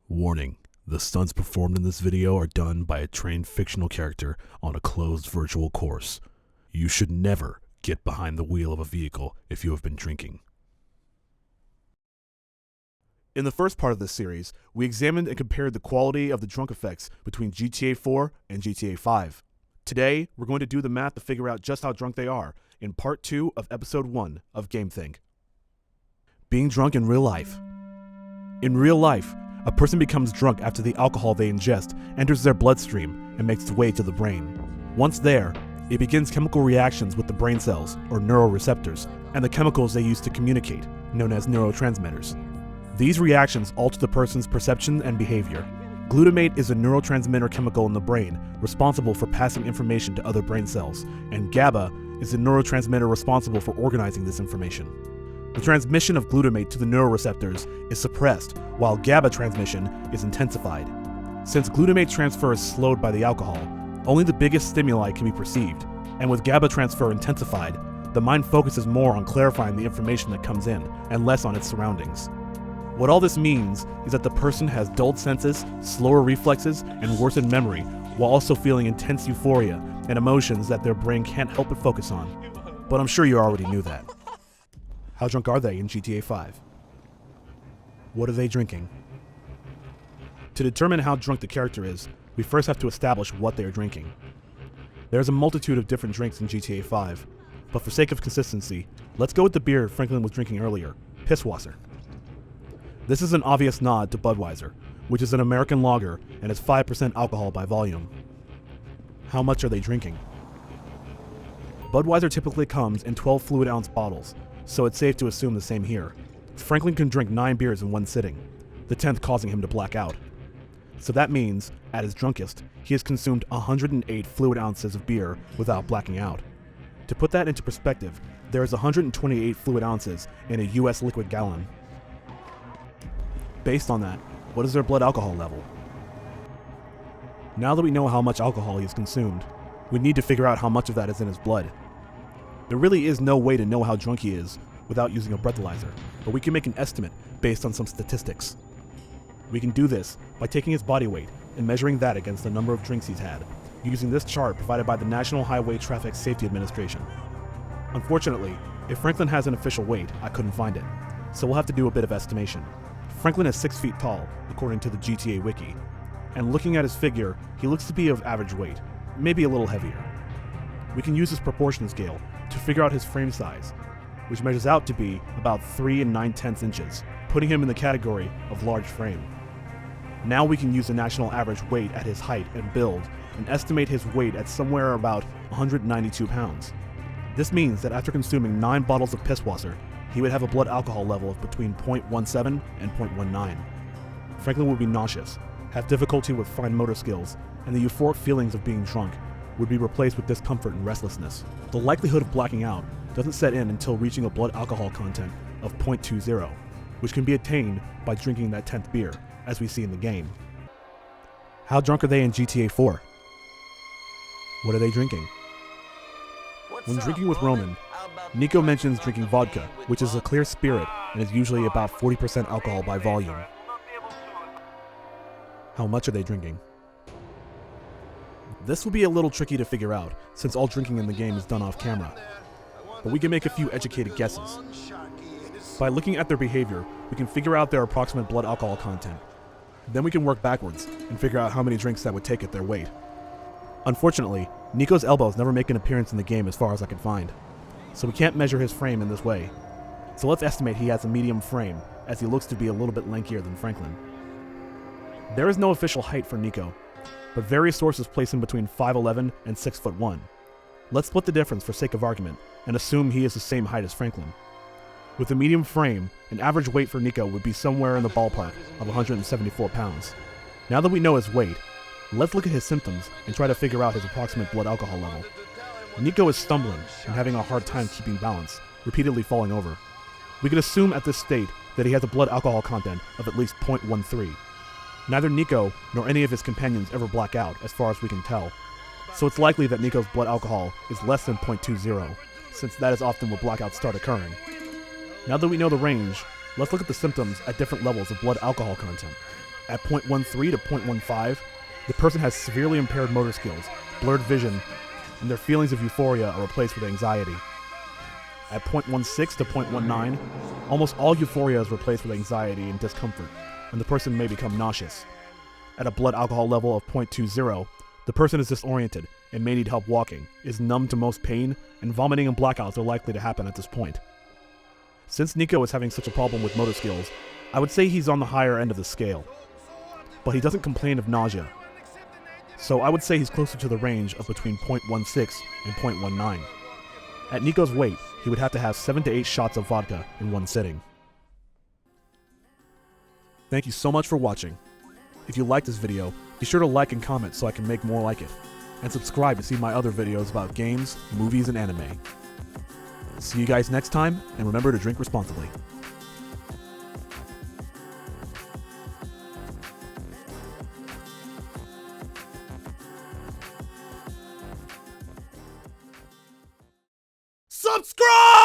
Warning, the stunts performed in this video are done by a trained fictional character on a closed virtual course. You should never get behind the wheel of a vehicle if you have been drinking. In the first part of this series, we examined and compared the quality of the drunk effects between GTA 4 and GTA 5. Today, we're going to do the math to figure out just how drunk they are in part 2 of episode 1 of GameThink. Being drunk in real life. In real life, a person becomes drunk after the alcohol they ingest enters their bloodstream and makes its way to the brain. Once there, it begins chemical reactions with the brain cells, or neuroreceptors, and the chemicals they use to communicate, known as neurotransmitters. These reactions alter the person's perception and behavior. Glutamate is a neurotransmitter chemical in the brain responsible for passing information to other brain cells, and GABA is a neurotransmitter responsible for organizing this information. The transmission of glutamate to the neuroreceptors is suppressed, while GABA transmission is intensified. Since glutamate transfer is slowed by the alcohol, only the biggest stimuli can be perceived, and with GABA transfer intensified, the mind focuses more on clarifying the information that comes in, and less on its surroundings. What all this means is that the person has dulled senses, slower reflexes, and worsened memory, while also feeling intense euphoria and emotions that their brain can't help but focus on. But I'm sure you already knew that. How drunk are they in GTA 5? What are they drinking? To determine how drunk the character is, we first have to establish what they are drinking. There's a multitude of different drinks in GTA 5, but for sake of consistency, let's go with the beer Franklin was drinking earlier, Pisswasser. This is an obvious nod to Budweiser, which is an American lager and is 5% alcohol by volume. How much are they drinking? Budweiser typically comes in 12 fluid-ounce bottles, so it's safe to assume the same here. Franklin can drink 9 beers in one sitting, the 10th causing him to black out. So that means, at his drunkest, he has consumed 108 fluid ounces of beer without blacking out. To put that into perspective, there is 128 fluid ounces in a US liquid gallon. Based on that, what is their blood alcohol level? Now that we know how much alcohol he has consumed, we need to figure out how much of that is in his blood. There really is no way to know how drunk he is without using a breathalyzer, but we can make an estimate based on some statistics. We can do this by taking his body weight and measuring that against the number of drinks he's had, using this chart provided by the National Highway Traffic Safety Administration. Unfortunately, if Franklin has an official weight, I couldn't find it, so we'll have to do a bit of estimation. Franklin is 6 feet tall, according to the GTA Wiki, and looking at his figure, he looks to be of average weight, maybe a little heavier. We can use his proportion scale to figure out his frame size, which measures out to be about 3 9/10 inches, putting him in the category of large frame. Now we can use the national average weight at his height and build and estimate his weight at somewhere about 192 pounds. This means that after consuming 9 bottles of Pisswasser, he would have a blood alcohol level of between 0.17 and 0.19. Franklin would be nauseous, have difficulty with fine motor skills, and the euphoric feelings of being drunk would be replaced with discomfort and restlessness. The likelihood of blacking out doesn't set in until reaching a blood alcohol content of 0.20, which can be attained by drinking that 10th beer, as we see in the game. How drunk are they in GTA 4? What are they drinking? When drinking with Roman, Nico mentions drinking vodka, which is a clear spirit and is usually about 40% alcohol by volume. How much are they drinking? This will be a little tricky to figure out, since all drinking in the game is done off camera, but we can make a few educated guesses. By looking at their behavior, we can figure out their approximate blood alcohol content. Then we can work backwards and figure out how many drinks that would take at their weight. Unfortunately, Nico's elbows never make an appearance in the game as far as I can find, so we can't measure his frame in this way. So let's estimate he has a medium frame, as he looks to be a little bit lankier than Franklin. There is no official height for Nico, but various sources place him between 5'11 and 6'1". Let's split the difference for sake of argument and assume he is the same height as Franklin. With a medium frame, an average weight for Nico would be somewhere in the ballpark of 174 pounds. Now that we know his weight, let's look at his symptoms and try to figure out his approximate blood alcohol level. Nico is stumbling and having a hard time keeping balance, repeatedly falling over. We can assume at this state that he has a blood alcohol content of at least 0.13. Neither Nico nor any of his companions ever black out, as far as we can tell, so it's likely that Nico's blood alcohol is less than 0.20, since that is often where blackouts start occurring. Now that we know the range, let's look at the symptoms at different levels of blood alcohol content. At 0.13 to 0.15, the person has severely impaired motor skills, blurred vision, and their feelings of euphoria are replaced with anxiety. At 0.16 to 0.19, almost all euphoria is replaced with anxiety and discomfort, and the person may become nauseous. At a blood alcohol level of 0.20, the person is disoriented and may need help walking, is numb to most pain, and vomiting and blackouts are likely to happen at this point. Since Nico is having such a problem with motor skills, I would say he's on the higher end of the scale. But he doesn't complain of nausea. So I would say he's closer to the range of between 0.16 and 0.19. At Nico's weight, he would have to have 7 to 8 shots of vodka in one sitting. Thank you so much for watching. If you liked this video, be sure to like and comment so I can make more like it. And subscribe to see my other videos about games, movies, and anime. See you guys next time, and remember to drink responsibly. Subscribe!